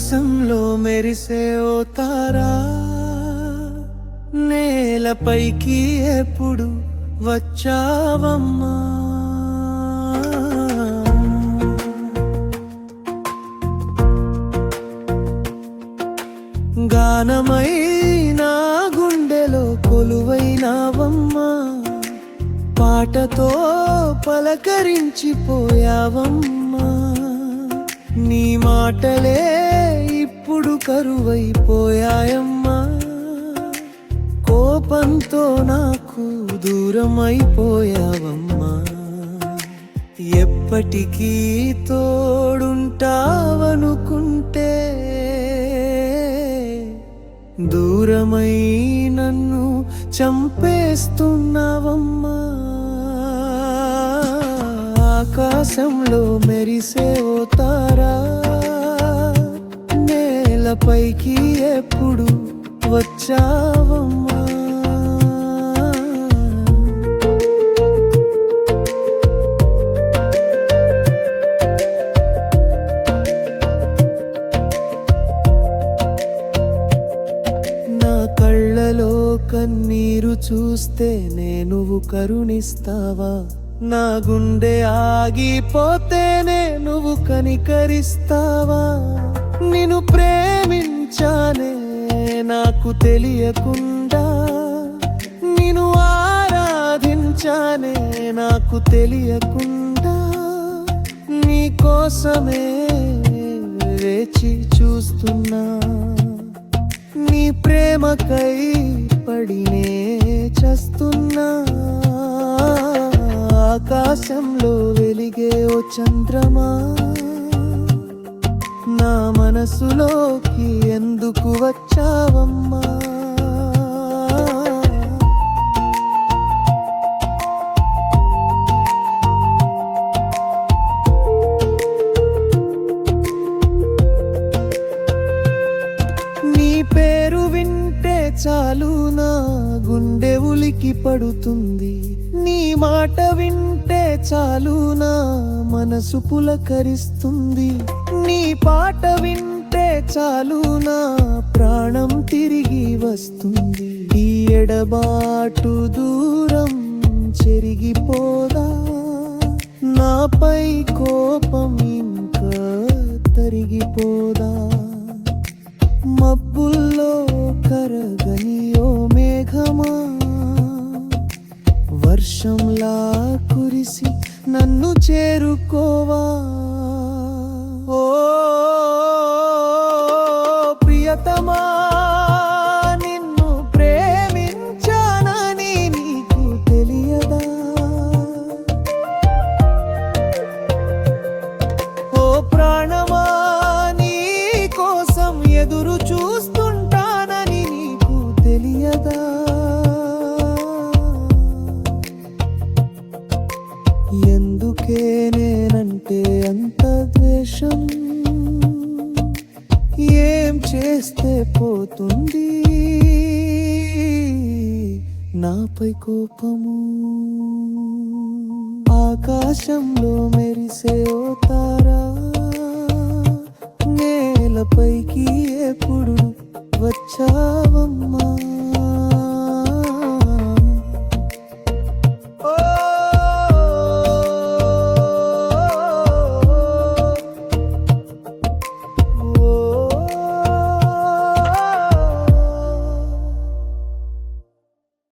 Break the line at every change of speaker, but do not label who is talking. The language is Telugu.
ఆకాశంలో మెరిసే ఓ తారా, నేలపైకి ఎప్పుడు వచ్చావమ్మా? గానమై నా గుండెలో కొలువైనావమ్మా, పాటతో పలకరించిపోయావమ్మా. నీ మాటలే ఇప్పుడు కరువైపోయాయమ్మా, కోపంతో నాకు దూరం అయిపోయావమ్మా. ఎప్పటికీ తోడుంటావనుకుంటే దూరమై నన్ను చంపేస్తున్నావమ్మా. ఆకాశంలో మెరిసే ఓ తారా, నేలపైకి ఎప్పుడు వచ్చావమ్మా? నా కళ్ళలో కన్నీరు చూస్తే నువ్వు కరుణిస్తావా? నా గుండె ఆగిపోతేనే నువ్వు కనికరిస్తావా? నిన్ను ప్రేమించానే నాకు తెలియకుండా, నిన్ను ఆరాధించానే నాకు తెలియకుండా, నీ కోసమే వేచి చూస్తున్నా, నీ ప్రేమకై పడినే చస్తున్నా. ఆకాశంలో వెలిగే ఓ చంద్రమా, నా మనసులోకి ఎందుకు వచ్చావమ్మా? నీ పేరు వింటే చాలు నా గుండె ఉలికి పడుతుంది, నీ మాట వింటే చాలు నా మనసు పులకరిస్తుంది, నీ పాట వింటే చాలు నా ప్రాణం తిరిగి వస్తుంది. ఈ ఎడబాటు దూరం చెరిగిపోదా, నాపై కోపం ఇంకా తరిగిపోదా? మబ్బుల్లో కరగని ఓ మేఘమా, వర్షంలా కురిసి నన్ను చేరుకోవా? ఓ ప్రియతమా, నిన్ను ప్రేమించానని నీకు తెలియదా? ఓ ప్రాణమా, నీ కోసం ఎదురు చూస్తుంటానని నీకు తెలియదా? ఎందుకే నేనంటే అంత ద్వేషం, ఏం చేస్తే పోతుంది నాపై కోపము? ఆకాశంలో మెరిసే ఓ తారా, నేలపైకి ఎప్పుడు వచ్చావమ్మా?